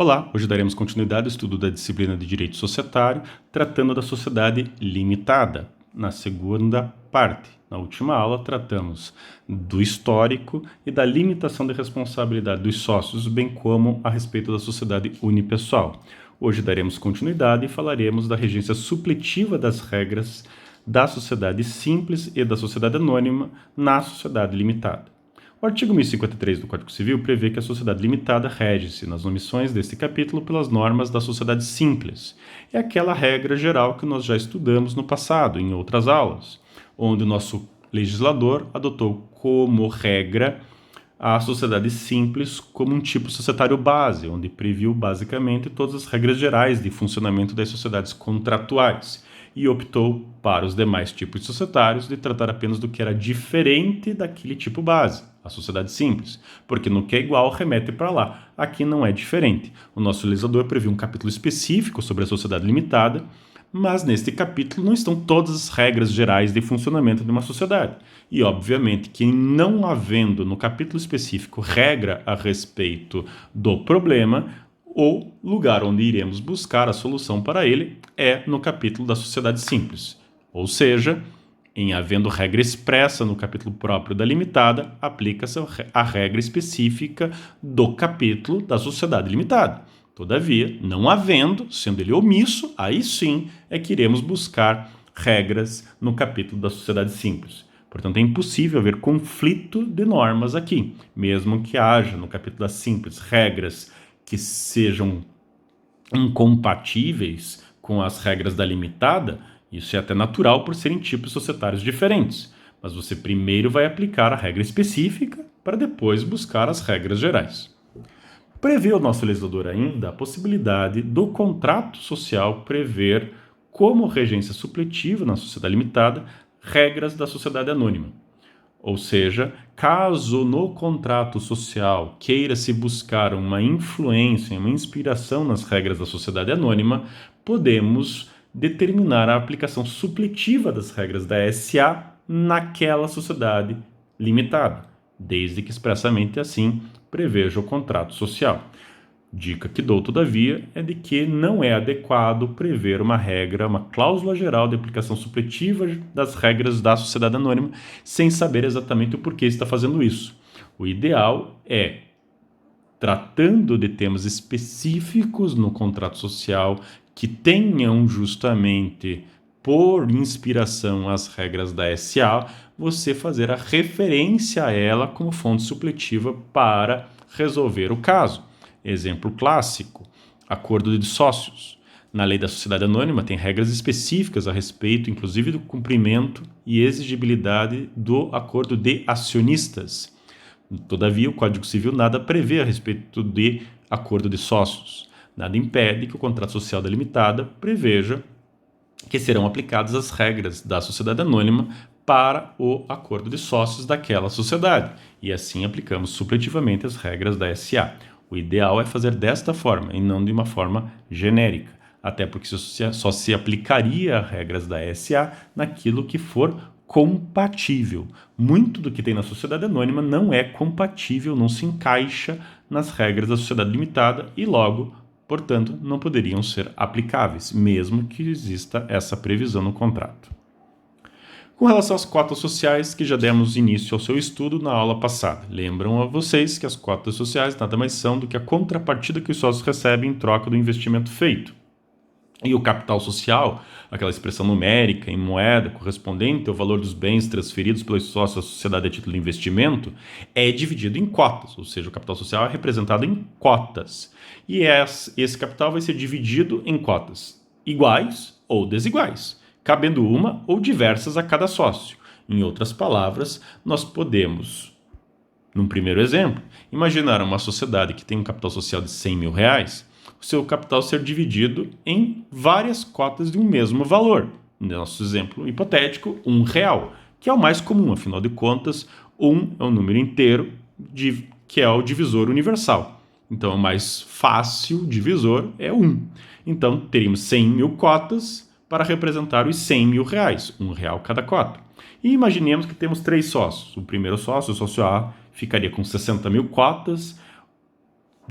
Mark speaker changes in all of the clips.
Speaker 1: Olá, hoje daremos continuidade ao estudo da disciplina de Direito Societário, tratando da sociedade limitada. Na segunda parte, na última aula, tratamos do histórico e da limitação de responsabilidade dos sócios, bem como a respeito da sociedade unipessoal. Hoje daremos continuidade e falaremos da regência supletiva das regras da sociedade simples e da sociedade anônima na sociedade limitada. O artigo 1053 do Código Civil prevê que a sociedade limitada rege-se, nas omissões deste capítulo, pelas normas da sociedade simples. É aquela regra geral que nós já estudamos no passado, em outras aulas, onde o nosso legislador adotou como regra a sociedade simples como um tipo societário base, onde previu basicamente todas as regras gerais de funcionamento das sociedades contratuais e optou para os demais tipos societários de tratar apenas do que era diferente daquele tipo base, a sociedade simples, porque no que é igual remete para lá. Aqui não é diferente. O nosso legislador previu um capítulo específico sobre a sociedade limitada, mas neste capítulo não estão todas as regras gerais de funcionamento de uma sociedade. E, obviamente, que não havendo no capítulo específico regra a respeito do problema, o lugar onde iremos buscar a solução para ele é no capítulo da sociedade simples. Ou seja, em havendo regra expressa no capítulo próprio da limitada, aplica-se a regra específica do capítulo da sociedade limitada. Todavia, não havendo, sendo ele omisso, aí sim é que iremos buscar regras no capítulo da sociedade simples. Portanto, é impossível haver conflito de normas aqui, mesmo que haja no capítulo da simples regras que sejam incompatíveis com as regras da limitada. Isso é até natural por serem tipos societários diferentes, mas você primeiro vai aplicar a regra específica para depois buscar as regras gerais. Prevê o nosso legislador ainda a possibilidade do contrato social prever como regência supletiva na sociedade limitada regras da sociedade anônima. Ou seja, caso no contrato social queira-se buscar uma influência, uma inspiração nas regras da sociedade anônima, podemos determinar a aplicação supletiva das regras da SA naquela sociedade limitada, desde que expressamente assim preveja o contrato social. Dica que dou, todavia, é de que não é adequado prever uma regra, uma cláusula geral de aplicação supletiva das regras da sociedade anônima, sem saber exatamente o porquê está fazendo isso. O ideal é, tratando de temas específicos no contrato social que tenham justamente por inspiração as regras da SA, você fazer a referência a ela como fonte supletiva para resolver o caso. Exemplo clássico, acordo de sócios. Na lei da sociedade anônima tem regras específicas a respeito, inclusive, do cumprimento e exigibilidade do acordo de acionistas. Todavia, o Código Civil nada prevê a respeito de acordo de sócios. Nada impede que o contrato social da limitada preveja que serão aplicadas as regras da sociedade anônima para o acordo de sócios daquela sociedade. E assim aplicamos supletivamente as regras da SA. O ideal é fazer desta forma e não de uma forma genérica, até porque só se aplicaria regras da SA naquilo que for compatível. Muito do que tem na sociedade anônima não é compatível, não se encaixa nas regras da sociedade limitada e logo, portanto, não poderiam ser aplicáveis, mesmo que exista essa previsão no contrato. Com relação às cotas sociais, que já demos início ao seu estudo na aula passada. Lembram a vocês que as cotas sociais nada mais são do que a contrapartida que os sócios recebem em troca do investimento feito. E o capital social, aquela expressão numérica em moeda correspondente ao valor dos bens transferidos pelos sócios à sociedade a título de investimento, é dividido em cotas, ou seja, o capital social é representado em cotas. E esse capital vai ser dividido em cotas iguais ou desiguais, cabendo uma ou diversas a cada sócio. Em outras palavras, nós podemos, num primeiro exemplo, imaginar uma sociedade que tem um capital social de R$100 mil, o seu capital ser dividido em várias cotas de um mesmo valor. No nosso exemplo hipotético, R$1, que é o mais comum, afinal de contas, 1 é um número inteiro que é o divisor universal. Então, o mais fácil divisor é 1. Então, teríamos 100 mil cotas para representar os R$100 mil, R$1 cada cota. E imaginemos que temos 3 sócios. O primeiro sócio, o sócio A, ficaria com 60 mil cotas,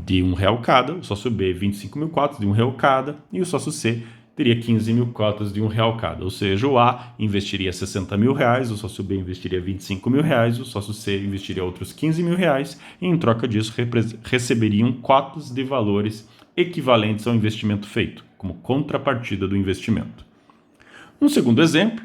Speaker 1: de R$ 1 cada, o sócio B 25 mil cotas de R$ 1 cada e o sócio C teria 15 mil cotas de R$ 1 cada. Ou seja, o A investiria 60 mil reais, o sócio B investiria 25 mil reais, o sócio C investiria outros 15 mil reais e em troca disso receberiam cotas de valores equivalentes ao investimento feito, como contrapartida do investimento. Um segundo exemplo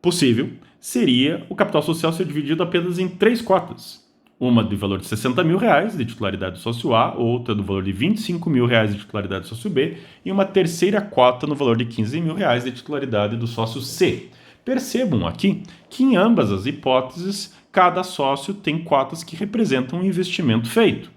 Speaker 1: possível seria o capital social ser dividido apenas em 3 cotas. Uma de valor de 60 mil reais de titularidade do sócio A, outra do valor de 25 mil reais de titularidade do sócio B e uma terceira cota no valor de 15 mil reais de titularidade do sócio C. Percebam aqui que em ambas as hipóteses, cada sócio tem cotas que representam o investimento feito.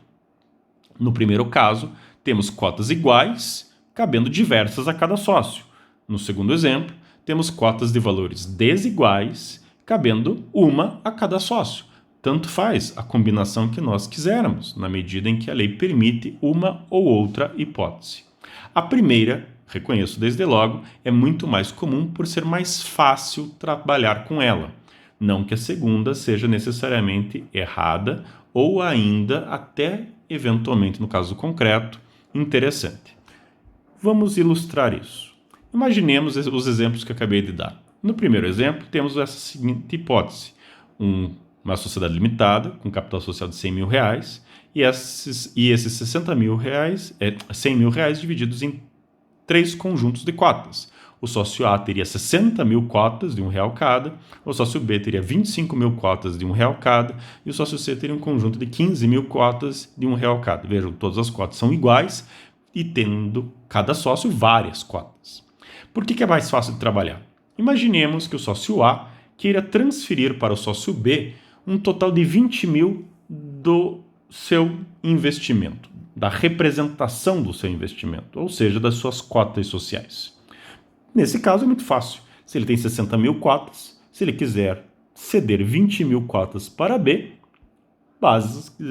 Speaker 1: No primeiro caso, temos cotas iguais, cabendo diversas a cada sócio. No segundo exemplo, temos cotas de valores desiguais, cabendo uma a cada sócio. Tanto faz a combinação que nós quisermos, na medida em que a lei permite uma ou outra hipótese. A primeira, reconheço desde logo, é muito mais comum por ser mais fácil trabalhar com ela. Não que a segunda seja necessariamente errada ou ainda, até eventualmente no caso concreto, interessante. Vamos ilustrar isso. Imaginemos os exemplos que acabei de dar. No primeiro exemplo, temos essa seguinte hipótese. Uma sociedade limitada, com capital social de 100 mil reais, e esses 60 mil reais, 100 mil reais divididos em 3 conjuntos de cotas. O sócio A teria 60 mil cotas de R$ 1 cada, o sócio B teria 25 mil cotas de R$ 1 cada, e o sócio C teria um conjunto de 15 mil cotas de R$ 1 cada. Vejam, todas as cotas são iguais e tendo cada sócio várias cotas. Por que é mais fácil de trabalhar? Imaginemos que o sócio A queira transferir para o sócio B um total de 20 mil do seu investimento, da representação do seu investimento, ou seja, das suas cotas sociais. Nesse caso é muito fácil. Se ele tem 60 mil cotas, se ele quiser ceder 20 mil cotas para B,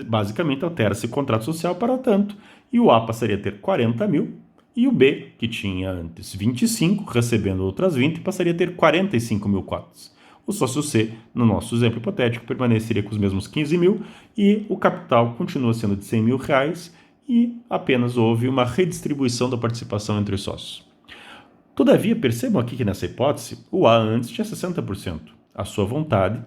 Speaker 1: basicamente altera-se o contrato social para tanto, e o A passaria a ter 40 mil, e o B, que tinha antes 25, recebendo outras 20, passaria a ter 45 mil cotas. O sócio C, no nosso exemplo hipotético, permaneceria com os mesmos 15 mil e o capital continua sendo de 100 mil reais e apenas houve uma redistribuição da participação entre os sócios. Todavia, percebam aqui que nessa hipótese, o A antes tinha 60%. A sua vontade,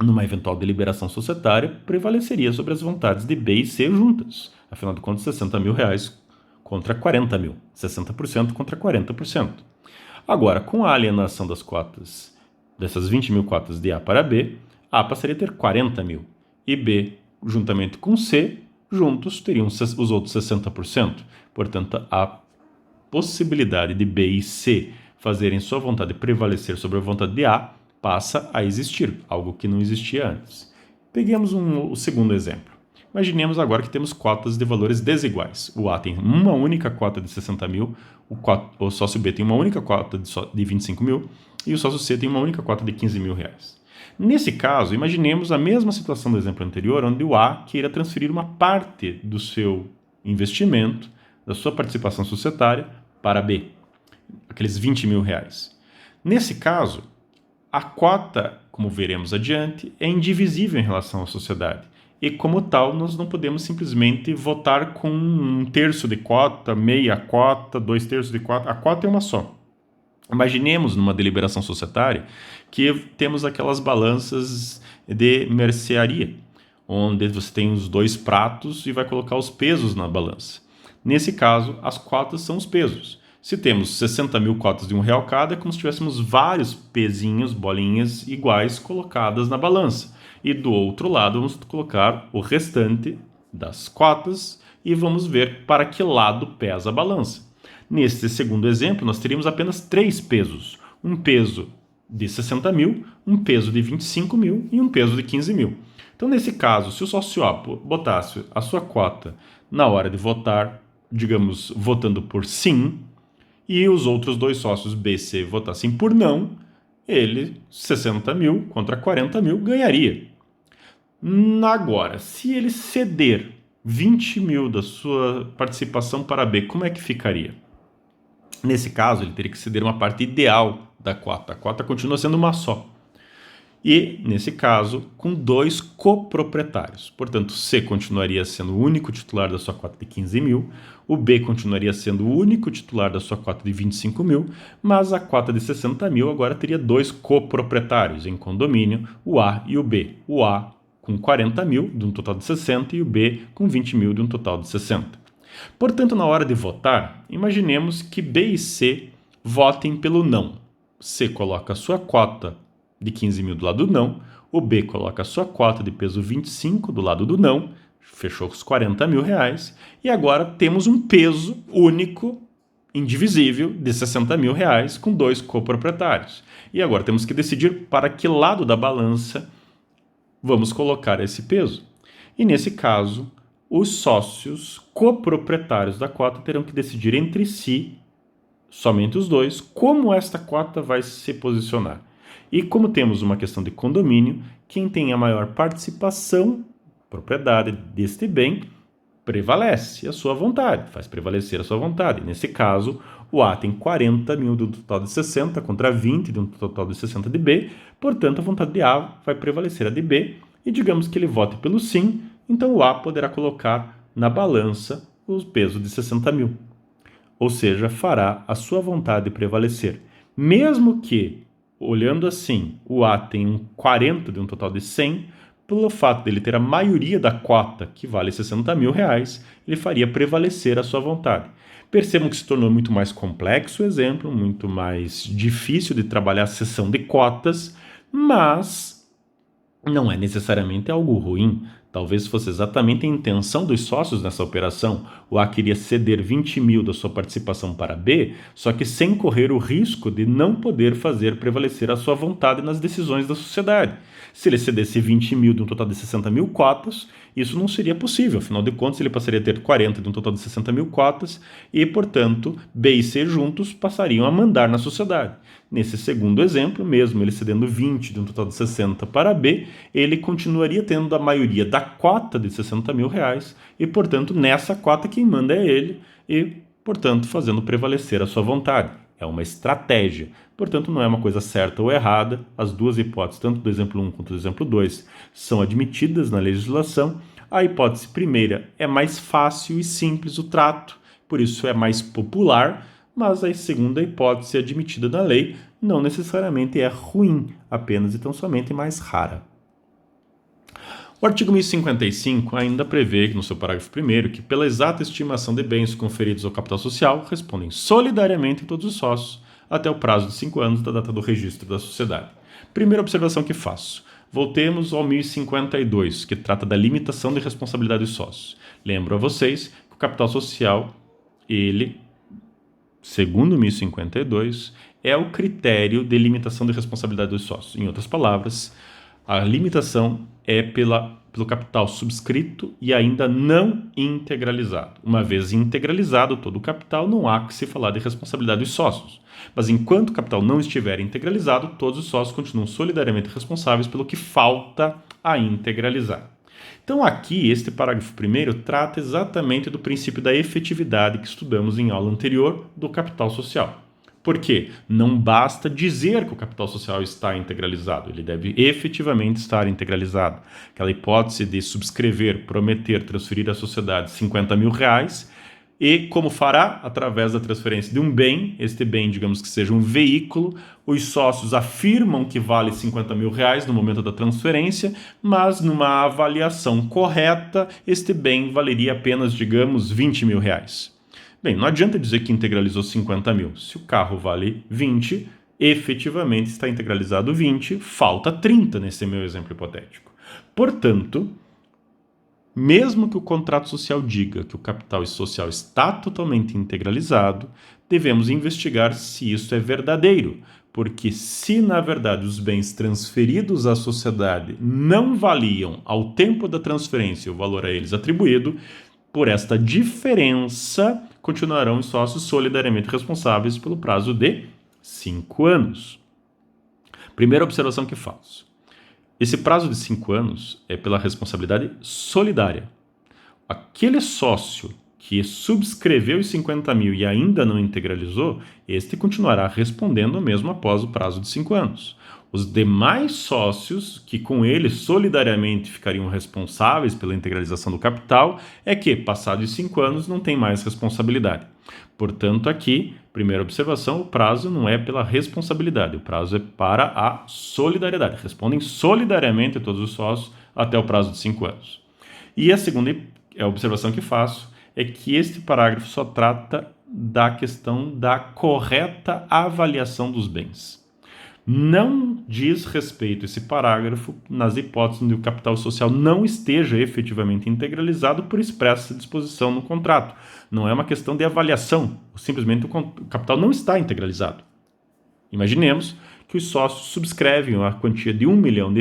Speaker 1: numa eventual deliberação societária, prevaleceria sobre as vontades de B e C juntas. Afinal de contas, 60 mil reais contra 40 mil. 60% contra 40%. Agora, com a alienação das cotas, dessas 20 mil cotas de A para B, A passaria a ter 40 mil. E B, juntamente com C, juntos teriam os outros 60%. Portanto, a possibilidade de B e C fazerem sua vontade prevalecer sobre a vontade de A passa a existir, algo que não existia antes. Peguemos o segundo exemplo. Imaginemos agora que temos cotas de valores desiguais. O A tem uma única cota de 60 mil, o sócio B tem uma única cota de 25 mil e o sócio C tem uma única cota de 15 mil reais. Nesse caso, imaginemos a mesma situação do exemplo anterior, onde o A queira transferir uma parte do seu investimento, da sua participação societária, para B, aqueles 20 mil reais. Nesse caso, a cota, como veremos adiante, é indivisível em relação à sociedade. E, como tal, nós não podemos simplesmente votar com 1/3 de cota, meia cota, 2/3 de cota. A cota é uma só. Imaginemos numa deliberação societária que temos aquelas balanças de mercearia, onde você tem os 2 pratos e vai colocar os pesos na balança. Nesse caso, as cotas são os pesos. Se temos 60 mil cotas de R$ 1 cada, é como se tivéssemos vários pezinhos, bolinhas iguais colocadas na balança. E do outro lado, vamos colocar o restante das cotas e vamos ver para que lado pesa a balança. Neste segundo exemplo, nós teríamos apenas 3 pesos. Um peso de 60 mil, um peso de 25 mil e um peso de 15 mil. Então, nesse caso, se o sócio A botasse a sua cota na hora de votar, digamos, votando por sim, e os outros 2 sócios B e C votassem por não, ele, 60 mil contra 40 mil, ganharia. Agora, se ele ceder 20 mil da sua participação para B, como é que ficaria? Nesse caso, ele teria que ceder uma parte ideal da cota. A cota continua sendo uma só. E, nesse caso, com 2 coproprietários. Portanto, C continuaria sendo o único titular da sua cota de 15 mil, o B continuaria sendo o único titular da sua cota de 25 mil, mas a cota de 60 mil agora teria 2 coproprietários em condomínio, o A e o B. O A com 40 mil, de um total de 60, e o B com 20 mil, de um total de 60. Portanto, na hora de votar, imaginemos que B e C votem pelo não. C coloca a sua cota de 15 mil do lado do não, o B coloca a sua cota de peso 25 do lado do não, fechou os 40 mil reais, e agora temos um peso único, indivisível, de 60 mil reais com 2 coproprietários. E agora temos que decidir para que lado da balança vamos colocar esse peso. E nesse caso, os sócios coproprietários da cota terão que decidir entre si, somente os dois, como esta cota vai se posicionar. E como temos uma questão de condomínio, quem tem a maior participação, propriedade deste bem, prevalece a sua vontade, faz prevalecer a sua vontade. Nesse caso, o A tem 40 mil de um total de 60 contra 20 de um total de 60 de B, portanto a vontade de A vai prevalecer a de B, e digamos que ele vote pelo sim, então o A poderá colocar na balança o peso de 60 mil. Ou seja, fará a sua vontade prevalecer. Mesmo que, olhando assim, o A tem 40 de um total de 100, pelo fato dele ter a maioria da cota, que vale 60 mil reais, ele faria prevalecer a sua vontade. Percebam que se tornou muito mais complexo o exemplo, muito mais difícil de trabalhar a seção de cotas, mas não é necessariamente algo ruim. Talvez fosse exatamente a intenção dos sócios nessa operação. O A queria ceder 20 mil da sua participação para B, só que sem correr o risco de não poder fazer prevalecer a sua vontade nas decisões da sociedade. Se ele cedesse 20 mil de um total de 60 mil cotas, isso não seria possível. Afinal de contas, ele passaria a ter 40 de um total de 60 mil cotas e, portanto, B e C juntos passariam a mandar na sociedade. Nesse segundo exemplo, mesmo ele cedendo 20 de um total de 60 para B, ele continuaria tendo a maioria da cota de 60 mil reais e, portanto, nessa cota quem manda é ele e, portanto, fazendo prevalecer a sua vontade. É uma estratégia. Portanto, não é uma coisa certa ou errada. As duas hipóteses, tanto do exemplo 1 quanto do exemplo 2, são admitidas na legislação. A hipótese primeira é mais fácil e simples o trato, por isso é mais popular, mas a segunda hipótese admitida na lei não necessariamente é ruim, apenas e tão somente mais rara. O artigo 1055 ainda prevê, no seu parágrafo 1º, que pela exata estimação de bens conferidos ao capital social, respondem solidariamente todos os sócios até o prazo de 5 anos da data do registro da sociedade. Primeira observação que faço. Voltemos ao 1052, que trata da limitação de responsabilidade dos sócios. Lembro a vocês que o capital social, ele, segundo 1052, é o critério de limitação de responsabilidade dos sócios. Em outras palavras, a limitação é pelo capital subscrito e ainda não integralizado. Uma vez integralizado todo o capital, não há que se falar de responsabilidade dos sócios. Mas enquanto o capital não estiver integralizado, todos os sócios continuam solidariamente responsáveis pelo que falta a integralizar. Então aqui, este parágrafo 1º trata exatamente do princípio da efetividade que estudamos em aula anterior do capital social. Por quê? Não basta dizer que o capital social está integralizado, ele deve efetivamente estar integralizado. Aquela hipótese de subscrever, prometer, transferir à sociedade 50 mil reais e como fará? Através da transferência de um bem, este bem, digamos que seja um veículo, os sócios afirmam que vale 50 mil reais no momento da transferência, mas numa avaliação correta, este bem valeria apenas, digamos, 20 mil reais. Bem, não adianta dizer que integralizou 50 mil. Se o carro vale 20, efetivamente está integralizado 20, falta 30 nesse meu exemplo hipotético. Portanto, mesmo que o contrato social diga que o capital social está totalmente integralizado, devemos investigar se isso é verdadeiro, porque se na verdade os bens transferidos à sociedade não valiam ao tempo da transferência o valor a eles atribuído, por esta diferença continuarão os sócios solidariamente responsáveis pelo prazo de 5 anos. Primeira observação que faço. Esse prazo de 5 anos é pela responsabilidade solidária. Aquele sócio que subscreveu os 50 mil e ainda não integralizou, este continuará respondendo mesmo após o prazo de 5 anos. Os demais sócios, que com ele solidariamente ficariam responsáveis pela integralização do capital, é que, passados 5 anos, não tem mais responsabilidade. Portanto, aqui, primeira observação, o prazo não é pela responsabilidade, o prazo é para a solidariedade. Respondem solidariamente todos os sócios até o prazo de 5 anos. E a segunda observação que faço é que este parágrafo só trata da questão da correta avaliação dos bens. Não diz respeito esse parágrafo nas hipóteses onde o capital social não esteja efetivamente integralizado por expressa disposição no contrato. Não é uma questão de avaliação, simplesmente o capital não está integralizado. Imaginemos que os sócios subscrevem a quantia de R$1 milhão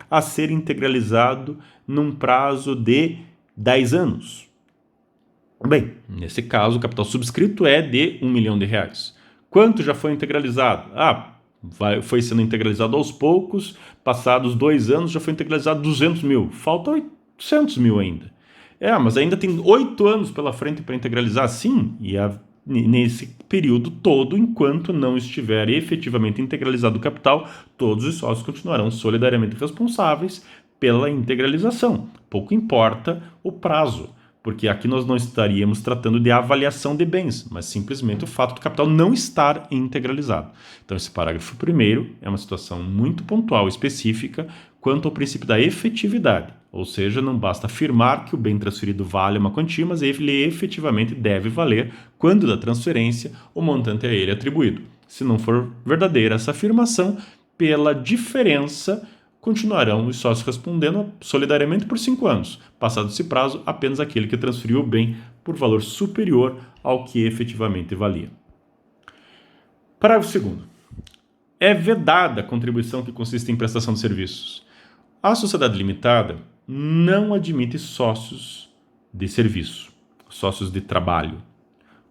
Speaker 1: a ser integralizado num prazo de 10 anos. Bem, nesse caso, o capital subscrito é de R$1 milhão. Quanto já foi integralizado? Foi sendo integralizado aos poucos, passados 2 anos já foi integralizado 200 mil, falta 800 mil ainda. Mas ainda tem 8 anos pela frente para integralizar, sim, e nesse período todo, enquanto não estiver efetivamente integralizado o capital, todos os sócios continuarão solidariamente responsáveis pela integralização. Pouco importa o prazo, porque aqui nós não estaríamos tratando de avaliação de bens, mas simplesmente o fato do capital não estar integralizado. Então, esse parágrafo primeiro é uma situação muito pontual e específica quanto ao princípio da efetividade, ou seja, não basta afirmar que o bem transferido vale uma quantia, mas ele efetivamente deve valer, quando da transferência, o montante a ele atribuído. Se não for verdadeira essa afirmação, pela diferença, continuarão os sócios respondendo solidariamente por 5 anos. Passado esse prazo, apenas aquele que transferiu o bem por valor superior ao que efetivamente valia. Parágrafo 2º. É vedada a contribuição que consiste em prestação de serviços. A sociedade limitada não admite sócios de serviço, sócios de trabalho.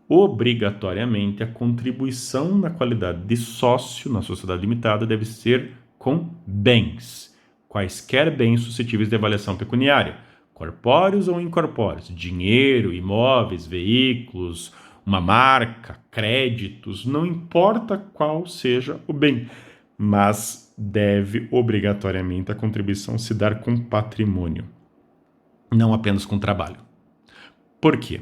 Speaker 1: Obrigatoriamente, a contribuição na qualidade de sócio na sociedade limitada deve ser com bens, quaisquer bens suscetíveis de avaliação pecuniária, corpóreos ou incorpóreos, dinheiro, imóveis, veículos, uma marca, créditos, não importa qual seja o bem, mas deve obrigatoriamente a contribuição se dar com patrimônio, não apenas com trabalho. Por quê?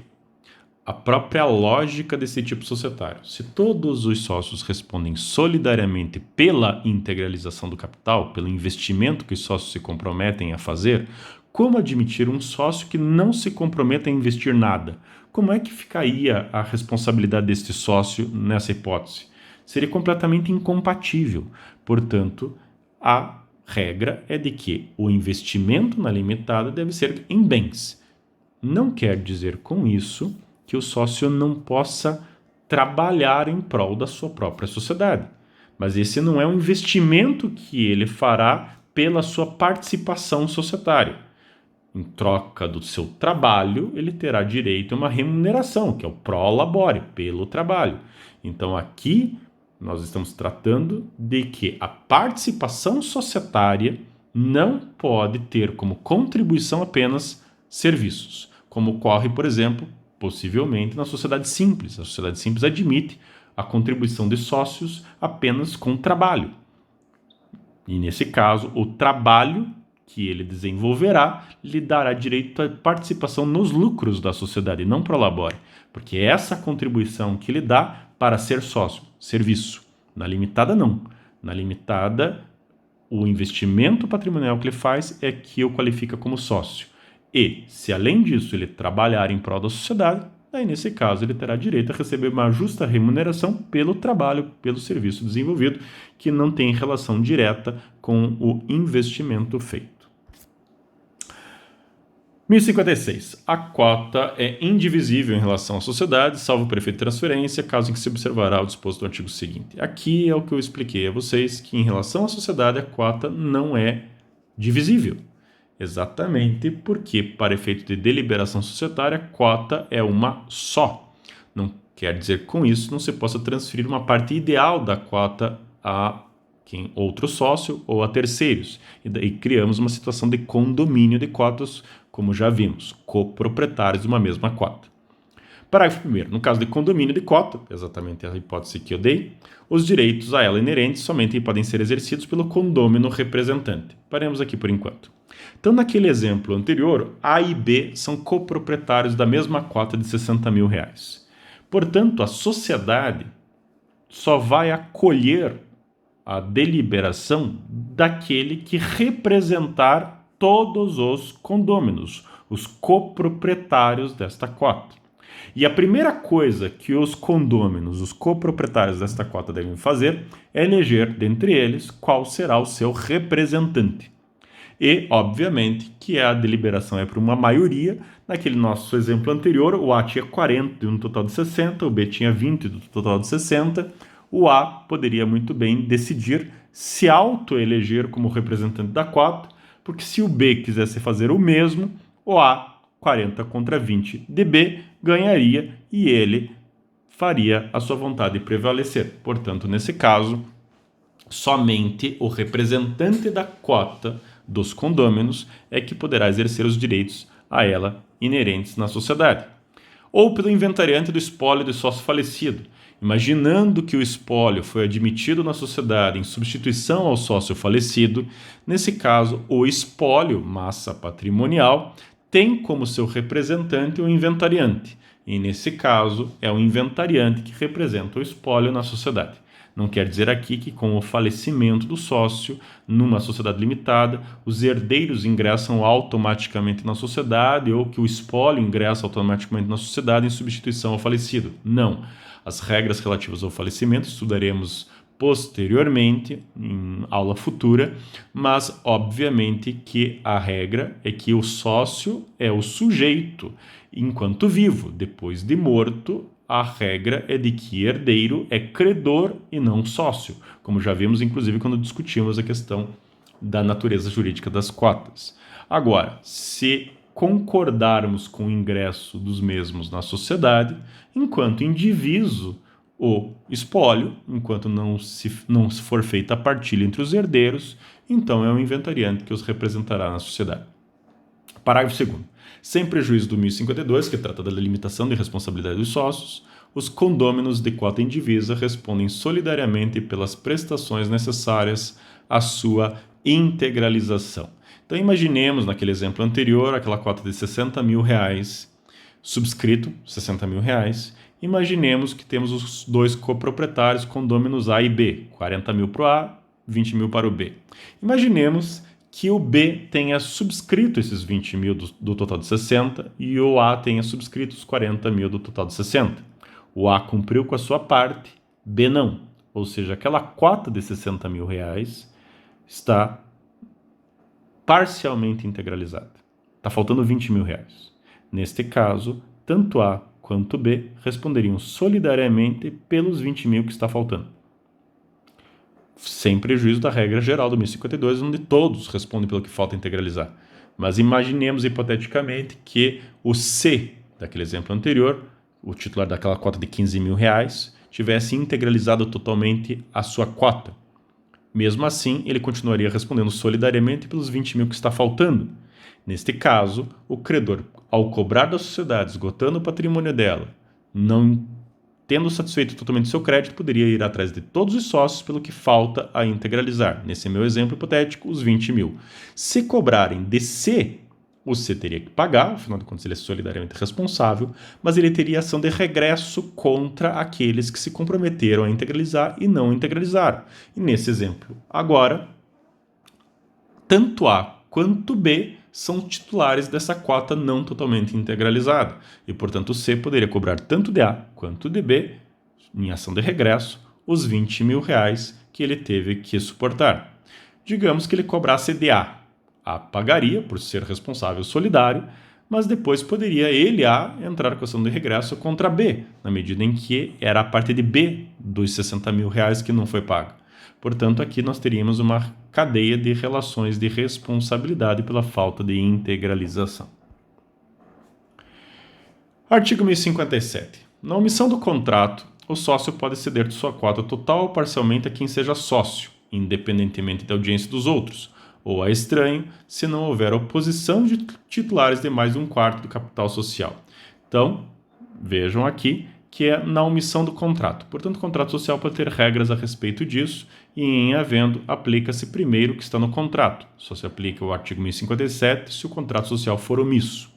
Speaker 1: A própria lógica desse tipo societário. Se todos os sócios respondem solidariamente pela integralização do capital, pelo investimento que os sócios se comprometem a fazer, como admitir um sócio que não se comprometa a investir nada? Como é que ficaria a responsabilidade deste sócio nessa hipótese? Seria completamente incompatível. Portanto, a regra é de que o investimento na limitada deve ser em bens. Não quer dizer com isso que o sócio não possa trabalhar em prol da sua própria sociedade. Mas esse não é um investimento que ele fará pela sua participação societária. Em troca do seu trabalho, ele terá direito a uma remuneração, que é o pro labore, pelo trabalho. Então aqui nós estamos tratando de que a participação societária não pode ter como contribuição apenas serviços, como ocorre, por exemplo, possivelmente na sociedade simples. A sociedade simples admite a contribuição de sócios apenas com trabalho. E nesse caso, o trabalho que ele desenvolverá lhe dará direito à participação nos lucros da sociedade, não pro labore, porque é essa contribuição que lhe dá para ser sócio, serviço. Na limitada, não. Na limitada, o investimento patrimonial que ele faz é que o qualifica como sócio. E, se além disso ele trabalhar em prol da sociedade, aí nesse caso ele terá direito a receber uma justa remuneração pelo trabalho, pelo serviço desenvolvido, que não tem relação direta com o investimento feito. 1056. A cota é indivisível em relação à sociedade, salvo por efeito de transferência, caso em que se observará o disposto do artigo seguinte. Aqui é o que eu expliquei a vocês, que em relação à sociedade a cota não é divisível. Exatamente porque, para efeito de deliberação societária, cota é uma só. Não quer dizer com isso não se possa transferir uma parte ideal da cota a outro sócio ou a terceiros. E daí criamos uma situação de condomínio de cotas, como já vimos, coproprietários de uma mesma cota. Parágrafo 1º. No caso de condomínio de cota, exatamente a hipótese que eu dei, os direitos a ela inerentes somente podem ser exercidos pelo condômino representante. Paremos aqui por enquanto. Então, naquele exemplo anterior, A e B são coproprietários da mesma cota de R$60 mil. Portanto, a sociedade só vai acolher a deliberação daquele que representar todos os condôminos, os coproprietários desta cota. E a primeira coisa que os condôminos, os coproprietários desta cota devem fazer é eleger dentre eles qual será o seu representante. E, obviamente, que a deliberação é por uma maioria. Naquele nosso exemplo anterior, o A tinha 40 de um total de 60, o B tinha 20 do total de 60. O A poderia muito bem decidir se auto-eleger como representante da cota, porque se o B quisesse fazer o mesmo, o A, 40 contra 20 de B, ganharia e ele faria a sua vontade prevalecer. Portanto, nesse caso, somente o representante da cota dos condôminos é que poderá exercer os direitos a ela inerentes na sociedade. Ou pelo inventariante do espólio do sócio falecido, imaginando que o espólio foi admitido na sociedade em substituição ao sócio falecido. Nesse caso, o espólio, massa patrimonial, tem como seu representante o inventariante, e nesse caso é o inventariante que representa o espólio na sociedade. Não quer dizer aqui que com o falecimento do sócio, numa sociedade limitada, os herdeiros ingressam automaticamente na sociedade ou que o espólio ingressa automaticamente na sociedade em substituição ao falecido. Não. As regras relativas ao falecimento estudaremos posteriormente, em aula futura, mas obviamente que a regra é que o sócio é o sujeito enquanto vivo. Depois de morto, a regra é de que herdeiro é credor e não sócio, como já vimos inclusive quando discutimos a questão da natureza jurídica das cotas. Agora, se concordarmos com o ingresso dos mesmos na sociedade, enquanto indiviso o espólio, enquanto não for feita a partilha entre os herdeiros, então é o inventariante que os representará na sociedade. Parágrafo 2º. Sem prejuízo do 1052, que trata da limitação de responsabilidade dos sócios, os condôminos de cota indivisa respondem solidariamente pelas prestações necessárias à sua integralização. Então imaginemos, naquele exemplo anterior, aquela cota de R$60 mil, subscrito R$60 mil. Imaginemos que temos os dois coproprietários, condôminos A e B, 40 mil para o A, 20 mil para o B. Imaginemos que o B tenha subscrito esses 20 mil do total de 60 e o A tenha subscrito os 40 mil do total de 60. O A cumpriu com a sua parte, B não. Ou seja, aquela cota de R$60 mil está parcialmente integralizada. Está faltando R$20 mil. Neste caso, tanto A quanto B responderiam solidariamente pelos 20 mil que está faltando, sem prejuízo da regra geral do 1052, onde todos respondem pelo que falta integralizar. Mas imaginemos hipoteticamente que o C, daquele exemplo anterior, o titular daquela cota de R$15 mil, tivesse integralizado totalmente a sua cota. Mesmo assim, ele continuaria respondendo solidariamente pelos 20 mil que está faltando. Neste caso, o credor, ao cobrar da sociedade, esgotando o patrimônio dela, não tendo satisfeito totalmente seu crédito, poderia ir atrás de todos os sócios pelo que falta a integralizar. Nesse meu exemplo hipotético, os 20 mil. Se cobrarem de C, o C teria que pagar, afinal de contas ele é solidariamente responsável, mas ele teria ação de regresso contra aqueles que se comprometeram a integralizar e não integralizaram. E nesse exemplo, agora, tanto A quanto B são titulares dessa cota não totalmente integralizada. E, portanto, o C poderia cobrar tanto de A quanto de B, em ação de regresso, os 20 mil que ele teve que suportar. Digamos que ele cobrasse de A. A pagaria, por ser responsável solidário, mas depois poderia ele, A, entrar com ação de regresso contra B, na medida em que era a parte de B dos 60 mil que não foi paga. Portanto, aqui nós teríamos uma cadeia de relações de responsabilidade pela falta de integralização. Artigo 1057. Na omissão do contrato, o sócio pode ceder de sua cota total ou parcialmente a quem seja sócio, independentemente da audiência dos outros, ou a estranho, se não houver oposição de titulares de mais de um quarto do capital social. Então, Vejam aqui que é na omissão do contrato. Portanto, o contrato social pode ter regras a respeito disso e, em havendo, aplica-se primeiro o que está no contrato. Só se aplica o artigo 1057 se o contrato social for omisso.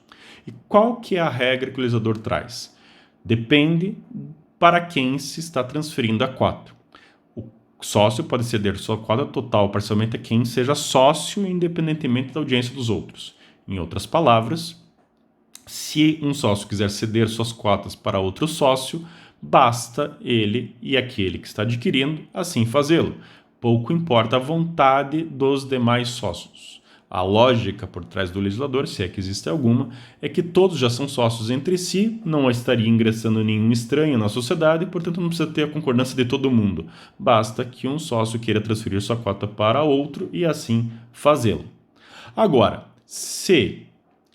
Speaker 1: E qual que é a regra que o legislador traz? Depende para quem se está transferindo a cota. O sócio pode ceder sua cota total parcialmente a quem seja sócio, independentemente da audiência dos outros. Em outras palavras, se um sócio quiser ceder suas cotas para outro sócio, basta ele e aquele que está adquirindo assim fazê-lo. Pouco importa a vontade dos demais sócios. A lógica por trás do legislador, se é que existe alguma, é que todos já são sócios entre si, não estaria ingressando nenhum estranho na sociedade e, portanto, não precisa ter a concordância de todo mundo. Basta que um sócio queira transferir sua cota para outro e assim fazê-lo. Agora, se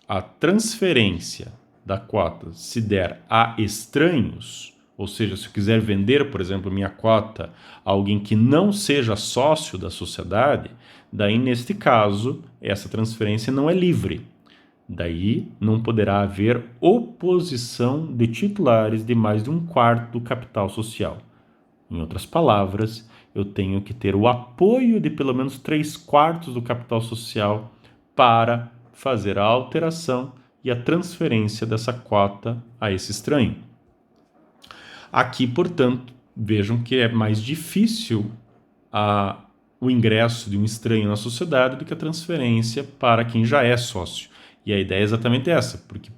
Speaker 1: a transferência da cota se der a estranhos, ou seja, se eu quiser vender, por exemplo, minha cota a alguém que não seja sócio da sociedade, daí, neste caso, essa transferência não é livre. Daí, não poderá haver oposição de titulares de mais de 1/4 do capital social. Em outras palavras, eu tenho que ter o apoio de pelo menos 3/4 do capital social para fazer a alteração e a transferência dessa cota a esse estranho. Aqui, portanto, vejam que é mais difícil o ingresso de um estranho na sociedade do que a transferência para quem já é sócio. E a ideia é exatamente essa, porque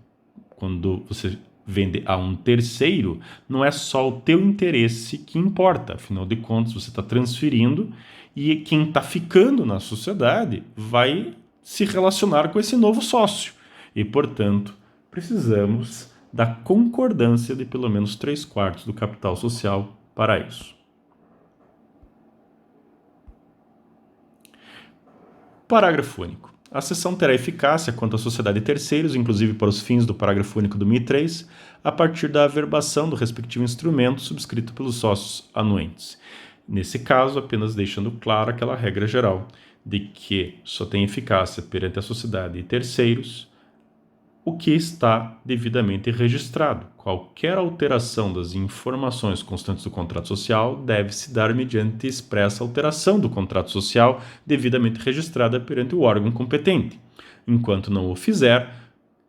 Speaker 1: quando você vende a um terceiro, não é só o teu interesse que importa. Afinal de contas, você está transferindo e quem está ficando na sociedade vai se relacionar com esse novo sócio. E, portanto, precisamos da concordância de pelo menos 3/4 do capital social para isso. Parágrafo único. A cessão terá eficácia quanto à sociedade de terceiros, inclusive para os fins do parágrafo único do 1003, a partir da averbação do respectivo instrumento subscrito pelos sócios anuentes. Nesse caso, apenas deixando claro aquela regra geral de que só tem eficácia perante a sociedade e terceiros o que está devidamente registrado. Qualquer alteração das informações constantes do contrato social deve-se dar mediante expressa alteração do contrato social devidamente registrada perante o órgão competente. Enquanto não o fizer,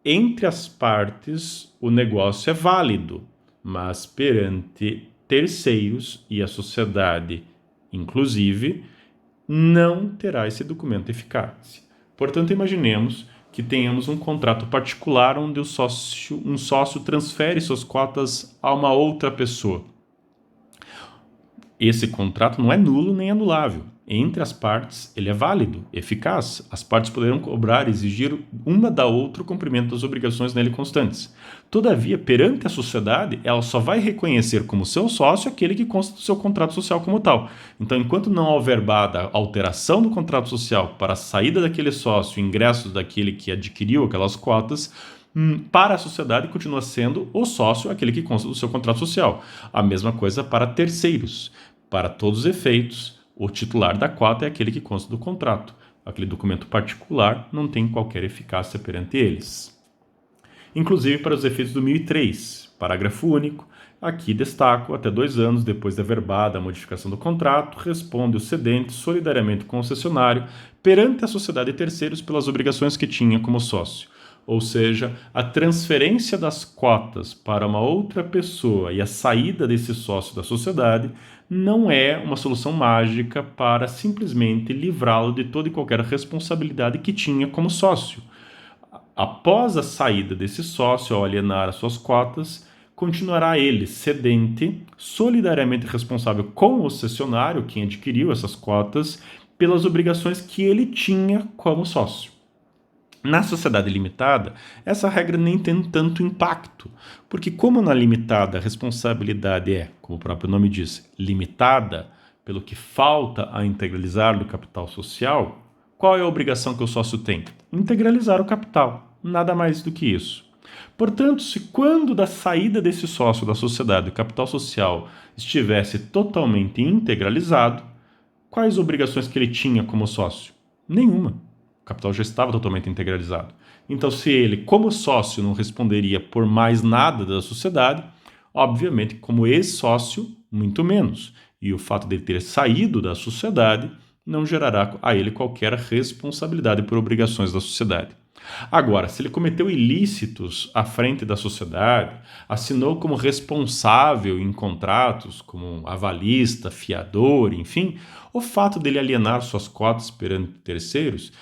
Speaker 1: entre as partes o negócio é válido, mas perante terceiros e a sociedade, inclusive, não terá esse documento eficácia. Portanto, imaginemos que tenhamos um contrato particular onde um sócio transfere suas cotas a uma outra pessoa. Esse contrato não é nulo nem anulável. Entre as partes, ele é válido, eficaz. As partes poderão cobrar e exigir uma da outra o cumprimento das obrigações nele constantes. Todavia, perante a sociedade, ela só vai reconhecer como seu sócio aquele que consta do seu contrato social como tal. Então, enquanto não houver a alteração do contrato social para a saída daquele sócio e ingresso daquele que adquiriu aquelas cotas, para a sociedade continua sendo o sócio aquele que consta do seu contrato social. A mesma coisa para terceiros. Para todos os efeitos, o titular da cota é aquele que consta do contrato. Aquele documento particular não tem qualquer eficácia perante eles. Inclusive para os efeitos do 1003, parágrafo único, aqui destaco, até 2 anos depois da averbada a modificação do contrato, responde o cedente solidariamente com o concessionário perante a sociedade de terceiros pelas obrigações que tinha como sócio. Ou seja, a transferência das cotas para uma outra pessoa e a saída desse sócio da sociedade não é uma solução mágica para simplesmente livrá-lo de toda e qualquer responsabilidade que tinha como sócio. Após a saída desse sócio, ao alienar as suas cotas, continuará ele, cedente, solidariamente responsável com o cessionário, quem adquiriu essas cotas, pelas obrigações que ele tinha como sócio. Na sociedade limitada, essa regra nem tem tanto impacto, porque como na limitada a responsabilidade é, como o próprio nome diz, limitada, pelo que falta a integralizar do capital social, qual é a obrigação que o sócio tem? Integralizar o capital, nada mais do que isso. Portanto, se quando da saída desse sócio da sociedade o capital social estivesse totalmente integralizado, quais obrigações que ele tinha como sócio? Nenhuma. O capital já estava totalmente integralizado. Então, se ele, como sócio, não responderia por mais nada da sociedade, obviamente, como ex-sócio, muito menos. E o fato de ele ter saído da sociedade não gerará a ele qualquer responsabilidade por obrigações da sociedade. Agora, se ele cometeu ilícitos à frente da sociedade, assinou como responsável em contratos, como avalista, fiador, enfim, o fato dele alienar suas cotas perante terceiros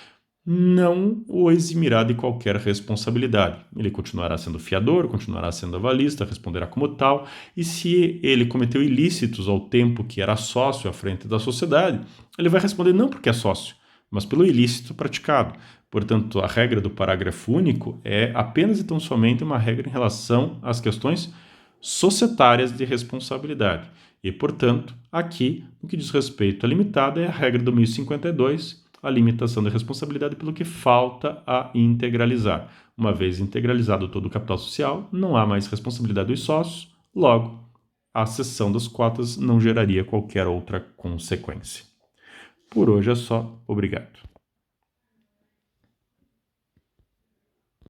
Speaker 1: não o eximirá de qualquer responsabilidade. Ele continuará sendo fiador, continuará sendo avalista, responderá como tal, e se ele cometeu ilícitos ao tempo que era sócio à frente da sociedade, ele vai responder não porque é sócio, mas pelo ilícito praticado. Portanto, a regra do parágrafo único é apenas e tão somente uma regra em relação às questões societárias de responsabilidade. E, portanto, aqui, no que diz respeito à limitada, é a regra do 1052, a limitação da responsabilidade pelo que falta a integralizar. Uma vez integralizado todo o capital social, não há mais responsabilidade dos sócios, logo, a cessão das cotas não geraria qualquer outra consequência. Por hoje é só. Obrigado.